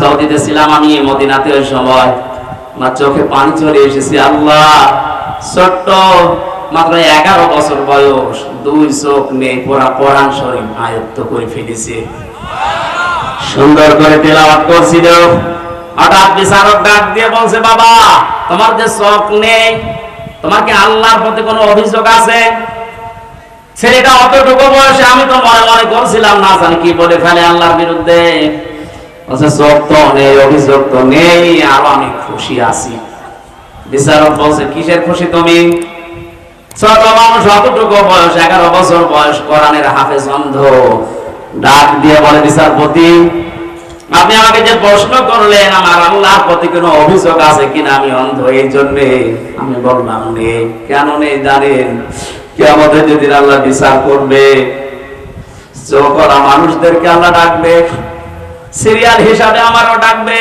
সৌদিতে ছিলাম আমি, মদিনাতে ওই সময় আমার চোখে পানি চলে এসেছে। আল্লাহ, ছোট্ট মাত্র 11 বছর বয়স, 2 চোখ নেই, পুরা কোরআন শরীফ আয়ত্ত করে ফেলেছে, সুন্দর করে তেলাওয়াত করছিল। হঠাৎ বিচারক ডাক দিয়ে বলছে, বাবা তোমার যে চোখ নেই, তোমার কি আল্লাহর প্রতি কোনো অভিযোগ আছে? ছেলেটা অতটুকু বয়সে, আমি তো মনে মনে করছিলাম না জানি কি বলে ফেলে আল্লাহর বিরুদ্ধে। চোখ তো নেই, অভিযোগ তো নেই, আর আমি খুশি আছি। বিচারক বলছে, কিসের খুশি তুমি? ছোট মানুষ, অতটুকু বয়স, 11 বছর বয়স, কোরআনের হাফেজ, অন্ধ। ডাক দিয়ে বলে, বিচারপতি আপনি আমাকে যে প্রশ্ন করলেন আমার আল্লাহর প্রতি কোনো অভিযোগ আছে কিনা, আমি অন্ধ এই জন্যে আমি বললাম নেই। কেন নেই জানেন? কিয়ামতে যেদিন আল্লাহ বিচার করবে, চোখওয়ালা মানুষদেরকে আল্লাহ ডাকবে, সিরিয়াল হিসাবে আমারও ডাকবে।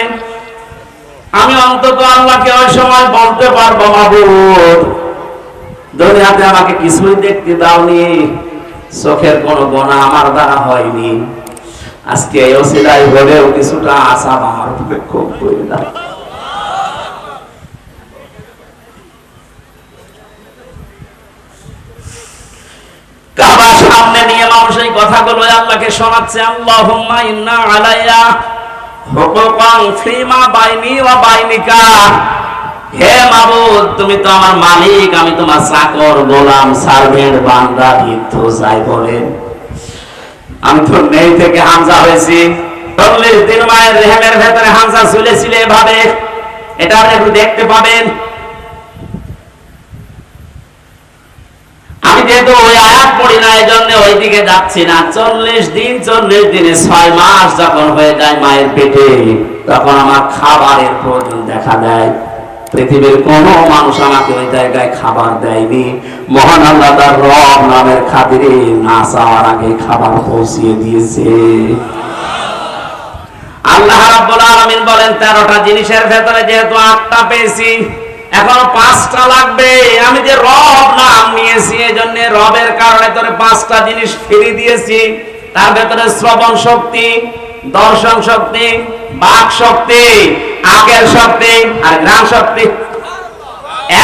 আমি অন্তত আল্লাহকে ওই সময় বলতে পারবো, মাবুদ দুনিয়াতে আমাকে কিছুই দেখতে দাওনি, চোখের কোনো গোনা আমার দ্বারা হয়নি, আজকে এই ওসিলায় হলেও কিছুটা আশা আমার উপরে খুব করে দাও। কাবার সামনে নিয়ে মানুষ এই কথাগুলো আল্লাহকে শোনাচ্ছে, আল্লাহুম্মা ইন্না আলাইয়া হুকুকান ফিমা বাইনি ওয়া বাইনিকা। হে মাবুদ, তুমি তো আমার মালিক, আমি তোমার চাকর, গোলাম, সার্ভেন্ট, বান্দা, ভিদ্ধ যাই বলেন। আমি তো নেই থেকে হামজা হয়েছি। 40 দিন মায়ের রেহেমের ভেতরে হামজা ঝুলেছিল এভাবে, এটা আপনি একটু দেখতে পাবেন। আমি যেহেতু ওই আয়াত পড়ি না, এই জন্য ওই দিকে যাচ্ছি না। 40 দিনে 6 মাস যখন হয়ে যায় মায়ের পেটে, তখন আমার খাবারের প্রয়োজন দেখা দেয়। পৃথিবীর কোন মানুষ আমাকে ওই জায়গায় খাবার দেয়নি। মহান আল্লাহ তার রব নামের খাতিরে না চাওয়ার আগে খাবার পৌঁছিয়ে দিয়েছে। আল্লাহ রাব্বুল আলামিন বলেন, 13টা জিনিসের ভেতরে যেহেতু 8টা পেয়েছি, এখনো 5টা লাগবে। আমি যে রব নাম নিয়েছি, এজন্য রবের কারণে তোরে 5টা জিনিস ফিরিয়ে দিয়েছি। তার ভেতরে শ্রবণ শক্তি, দর্শন শক্তি, বাক শক্তি, আকেল শক্তি আর ঘ্রাণ শক্তি।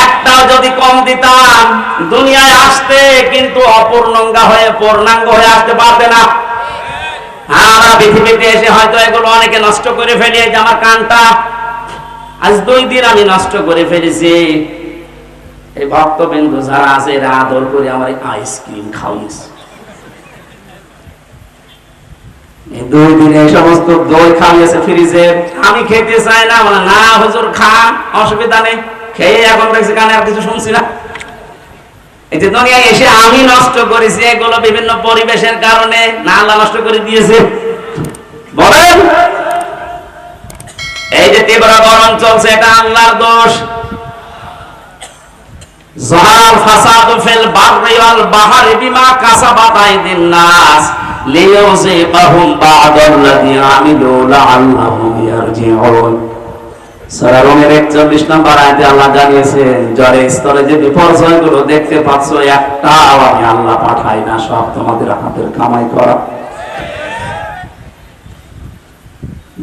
একটাও যদি কম দিতাম, দুনিয়ায় আসতে কিন্তু অপূর্ণাঙ্গ হয়ে পূর্ণাঙ্গ হয়ে আসতে পারবে না। আমরা পৃথিবীতে এসে হয়তো এগুলো অনেকে নষ্ট করে ফেলি। এই যে আমার কানটা আজ 2 দিন আমি নষ্ট করে ফেলেছি। এই ভক্তবৃন্দ যারা আছে এরা আদর করে আমার আইসক্রিম খাওয়াইছে। এই 2 দিনে এই সমস্ত দই খাইয়েছে ফ্রিজে, আমি খেতে চাই না। মানে না হুজুর খান, অসুবিধা নেই, খেয়ে এখন দেখছি কানে আর কিছু শুনছি না। এই যে দুনিয়ায় এসে আমি নষ্ট করেছি, এগুলো বিভিন্ন পরিবেশের কারণে না আল্লাহ নষ্ট করে দিয়েছে? বলেন, এই যে তীব্র গরম চলছে, এটা আল্লাহর দোষ। যাহাল ফাসাদু ফিল বাররি ওয়াল বাহরি বিমা কাসাবাত আইদিন নাস লিইউযিবাহুম বা'দাল্লাযী আমিলু লাআল্লাহুম ইয়ারজিউন। সূরা রুমের 41 নম্বর আয়াতে আল্লাহ জানিয়েছেন, জ্বরের স্তরে যে বিপর্যয়গুলো দেখতে পাচ্ছ, একটাও আমি আল্লাহ পাঠাই না, সব তোমাদের হাতের কামাই করা।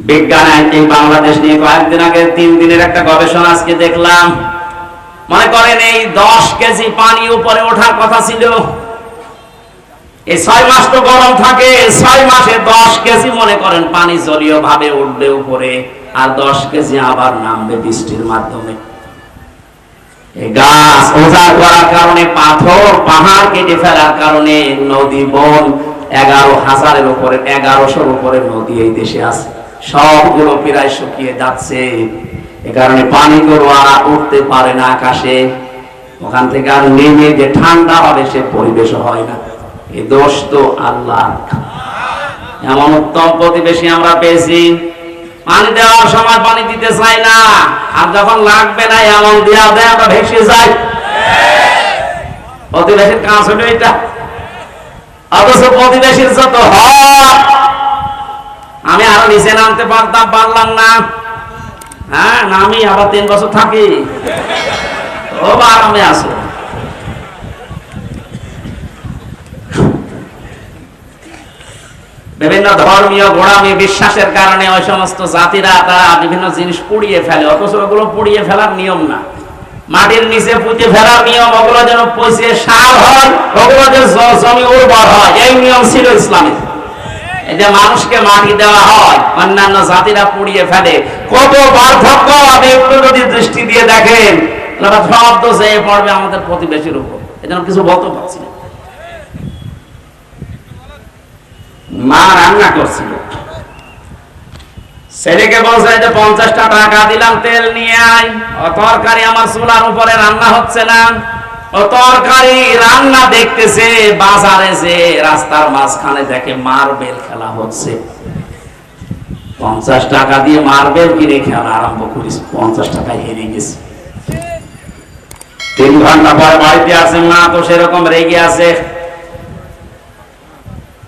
বিজ্ঞান এই বাংলাদেশ নিয়ে কয়েকদিন আগে 3 দিনের একটা গবেষণা আজকে দেখলাম। মনে করেন এই 10 কেজি পানি উপরে ওঠার কথা ছিল, এই 6 মাস তো গরম থাকে, 6 মাসে 10 কেজি মনে করেন পানি জলীয় ভাবে উঠবে উপরে, আর 10 কেজি আবার নামবে বৃষ্টির মাধ্যমে। এই গাছ উজাড় করার কারণে, পাথর পাহাড় কেটে ফেলার কারণে নদী বন 11,000-এর উপরে, 1100-র উপরে নদী এই দেশে আছে, সবগুলো প্রায় শুকিয়ে যাচ্ছে। এ কারণে পানিগুলো আর উঠতে পারে না আকাশে, ওখান থেকে আর নেমে যে ঠান্ডা হবে সে পরিবেশ হয় না। এই দোষ তো আল্লাহ। এমন উত্তম প্রতিবেশী আমরা পেয়েছি, পানি দেওয়ার সময় পানি দিতে চাই না, আর যখন লাগবে না এমন দেওয়া দেয় আমরা ভেসে যাই। প্রতিবেশীর কাজ হলো এটা। অথচ প্রতিবেশীর যত হক, আমি আরো নিচে নামতে পারতাম, পারলাম না। হ্যাঁ, নামি আবার 3 বছর থাকি, ও আরামে আসো। বিভিন্ন ধর্মীয় গোড়ামি বিশ্বাসের কারণে ওই সমস্ত জাতিরা তারা বিভিন্ন জিনিস পুড়িয়ে ফেলে, অথচ ওগুলো পুড়িয়ে ফেলার নিয়ম না, মাটির নিচে পুঁতে ফেলার নিয়ম, ওগুলো যেন পচে সার হয়, ওগুলো যে জমি উর্বর হয়, এই নিয়ম ছিল ইসলামের। এই যে মানুষকে মাটি দেওয়া হয়, অন্যান্য জাতিরা পুড়িয়ে ফেলে, কত পার্থক্য আপনি একটু যদি দৃষ্টি দিয়ে দেখেন, সব তো যেয়ে পড়বে আমাদের প্রতিবেশীর উপর। এজন্য কিছু বলতে পারছি না। মা রান্না করছিল, ছেলেকে বলছে যে 50টা টাকা দিলাম তেল নিয়ে আয়, ও তরকারি আমার চুলার উপরে রান্না হচ্ছে না, ও তরকারি রান্না দেখতেছে, বাজারে যে রাস্তার মাঝখানে দেখে মার্বেল খেলা হচ্ছে, 50 টাকা দিয়ে মার্বেল কিনে খেলা আরম্ভ করিস, 50 টাকায় হেরে গেছে। 3 ঘন্টা পরে বাড়িতে আসে, মা তো সেরকম রেগে আছে,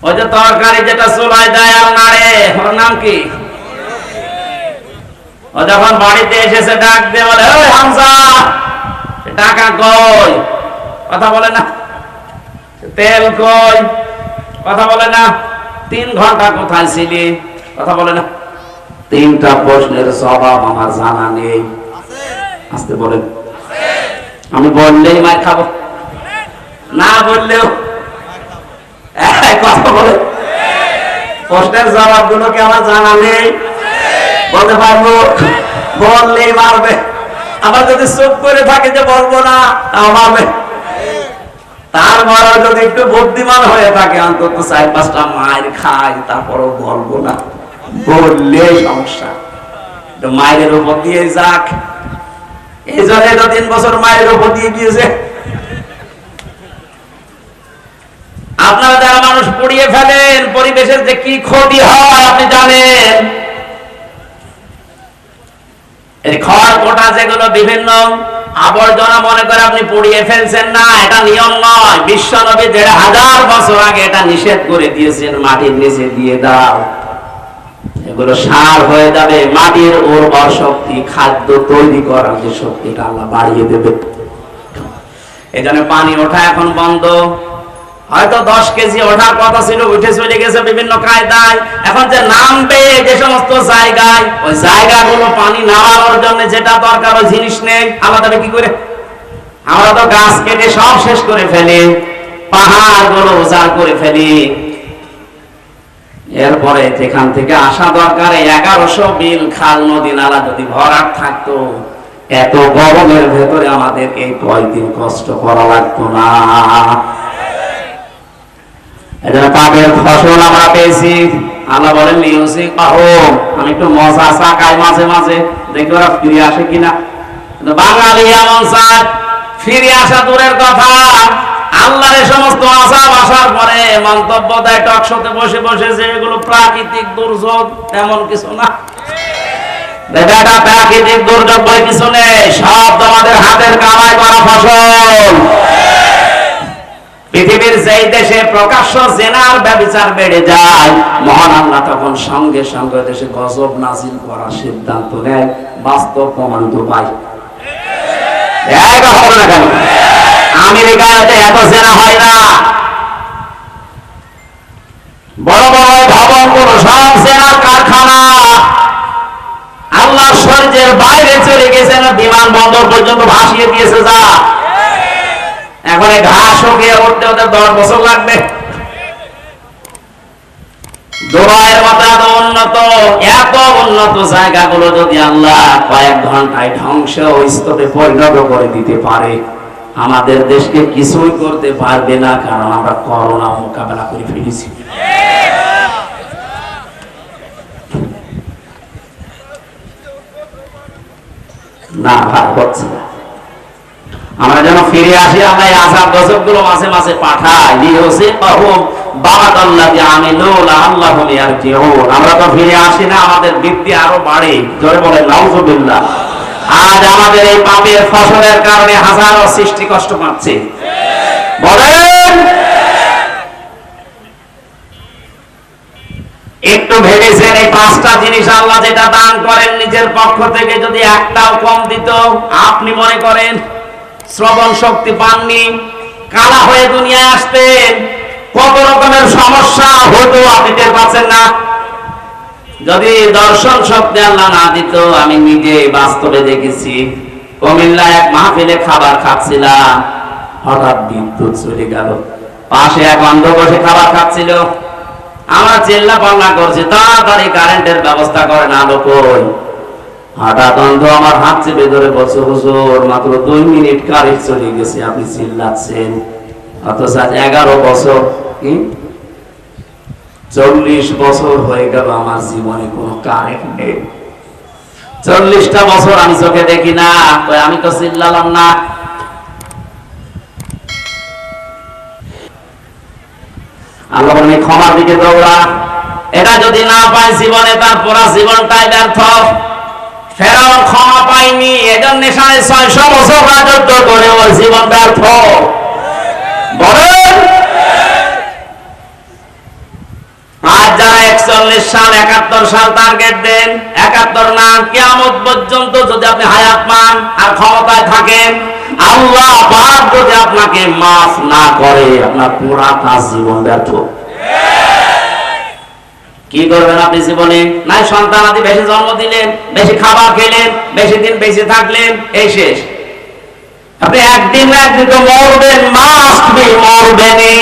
ওই যে তরকারি যেটা চুলায় দেয় আর নাড়ে, ওর নাম কি? ও যখন বাড়িতে এসেছে ডাক দিয়ে বলে, ওই হামজা টাকা কই? কথা বলে না। তেল কই? কথা বলে না। 3 ঘন্টা কোথায় ছিলি? কথা বলে না। 3টা প্রশ্নের জবাব আমার জানা নেই। আসতে বলেন, আমি বললেই মার খাবো, না বললেও কথা বলে। প্রশ্নের জবাব গুলো কি আমার জানা নেই? বলতে পারবো, বললেই মারবে। আবার যদি চুপ করে থাকে যে বলবো না, তাও মারবে। তারপরে যদি একটু বুদ্ধিমান হয়ে থাকে, অন্তত 4-5টা মায়ের খাই, তারপরও বলবো না, বললেই সমস্যা। মায়ের উপর দিয়ে যাক, এই জন্য 3 বছর মায়ের উপর দিয়ে গিয়েছে। আপনারা যারা মানুষ পুড়িয়ে ফেলেন, পরিবেশের যে কি ক্ষতি হয় আপনি জানেন। এই খড় কোটা যেগুলো বিভিন্ন আবর্জনা মনে করে আপনি পুড়িয়ে ফেলছেন, না, এটা নিয়ম নয়। বিশ্ব নবী 1500 বছর আগে এটা নিষেধ করে দিয়েছেন, মাটির নিচে দিয়ে দাও, এগুলো সার হয়ে যাবে, মাটির উর্বর শক্তি, খাদ্য তৈরি করার যে শক্তিটা আল্লাহ বাড়িয়ে দেবে। এই জন্য পানি ওঠা এখন বন্ধ। হয়তো 10 কেজি ওঠার কথা ছিল, উঠে চলে গেছে বিভিন্ন কায়দায়। এখন যে নামবে যে সমস্ত জায়গায়, ওই জায়গাগুলো পানি নামানোর জন্য যেটা দরকার ওই জিনিস নেই। আলাদা কি করে? আমরা তো গাছ কেটে সব শেষ করে ফেলি, পাহাড়গুলো উজাড় করে ফেলি। এরপরে যেখান থেকে আসা দরকার 1100 বিল খাল নদী নালা যদি ভরাট থাকতো, এত গরমের ভেতরে আমাদের এই কয়দিন কষ্ট করা লাগতো না। পাটের ফসল আমরা পেয়েছি, আল্লাহ বলেন আমি একটু মজা চাকাই মাঝে মাঝে, দেখি ওরা ফিরে আসে কিনা। বাঙালি এমন চায়, ফিরে আসা দূরের কথা, আল্লাহর সমস্ত আযাব আসার পরে মন্তব্য দেয় টকশোতে বসে বসে যে এগুলো প্রাকৃতিক দুর্যোগ, এমন কিছু না। এটা প্রাকৃতিক দুর্যোগ বলে কিছু নেই, সব আমাদের হাতের কামাই করা ফসল। পৃথিবীর যেই দেশে প্রকাশ্য জেনার ব্যভিচার বেড়ে যায়, মহান আল্লাহ তখন সঙ্গে সঙ্গে দেশে গজব নাজিল করার সিদ্ধান্ত নেয়। বাস্তব প্রমাণ তো পাই। আমেরিকায় এত জেনা হয় না, বড় বড় ভবনগুলো সব জেনার কারখানা। আল্লাহ শরীরের বাইরে চলে গেছেন, বিমানবন্দর পর্যন্ত ভাসিয়ে দিয়েছে। যা এখন ঘাস গিয়ে উঠতে ওদের 10 বছর লাগবে। দুবাইয়ের মতো এত উন্নত জায়গাগুলো যদি আল্লাহ কয়েক ঘন্টায় ধ্বংস স্তূপে পরিণত করে দিতে পারে, আমাদের দেশকে কিছুই করতে পারবে না, কারণ আমরা করোনা মোকাবেলা করে ফেলেছি। না ভাই, হচ্ছে না। আমরা যেন ফিরে আসি, আমরা এই আযাব গজব গুলো মাঝে মাঝে পাঠাই। আমরা তো ফিরে আসি না, আমাদের বৃদ্ধি আরো বাড়ে। জোরে বলেন নাউযুবিল্লাহ। আজ আমাদের এই পাপের ফসলের কারণে হাজারো সৃষ্টি কষ্ট পাচ্ছে। বলেন, একটু ভেবেছেন এই 5টা জিনিস আল্লাহ যেটা দান করেন নিজের পক্ষ থেকে, যদি একটাও কম দিত, আপনি মনে করেন শ্রবণ শক্তি পাননি, কালা হয়ে দুনিয়ায় আসতেন, কত রকমের সমস্যা হতো আপনি টের পাচ্ছেন না। যদি দর্শন শক্তি আল্লাহ না দিত, আমি নিজে বাস্তবে দেখেছি, কুমিল্লা এক মাহফিলে খাবার খাচ্ছিলাম, হঠাৎ বিদ্যুৎ চলে গেল। পাশে এক অন্ধ বসে খাবার খাচ্ছিল, আমরা চিল্লা পাল্লা করছি, তাড়াতাড়ি কারেন্টের ব্যবস্থা করেন, আলো কই। হঠাৎ অন্ধ আমার হাত চেপে ধরে বলছে, হুজুর মাত্র 2 মিনিট কারেন্ট চলে গেছে, আপনি চিল্লাচ্ছেন। অথচ আজ 11 বছর, 40 বছর হয়ে গেল আমার জীবনে কোনো কারেন্ট নেই। 40টা বছর আমি চোখে দেখি না, আমি তো চিল্লালাম না। আল্লাহ বলেন ক্ষমার দিকে দৌড়া। এটা যদি না পায় জীবনে, তার পুরা জীবনটাই ব্যর্থ। ফেরাউন ক্ষমা পায়নি, এজন্য 650 বছর রাজত্ব করে ওর জীবন ব্যর্থ। বলেন আজ যারা 41 সাল 71 সাল টার্গেট দেন, 71 না কিয়ামত পর্যন্ত যদি আপনি হায়াত পান আর ক্ষমতায় থাকেন, আল্লাহ পাক যদি আপনাকে মাফ না করে, আপনার পুরা কাজ জীবন ব্যর্থ। কি করবেন আপনি জীবনে? নাই সন্তানাদি বেশি জন্ম দিলেন, বেশি খাবার খেলেন, বেশি দিন বেঁচে থাকলেন, এই শেষ। আপনি একদিন না একদিন তো মরবেন, মাস্ট বি মরবেনই।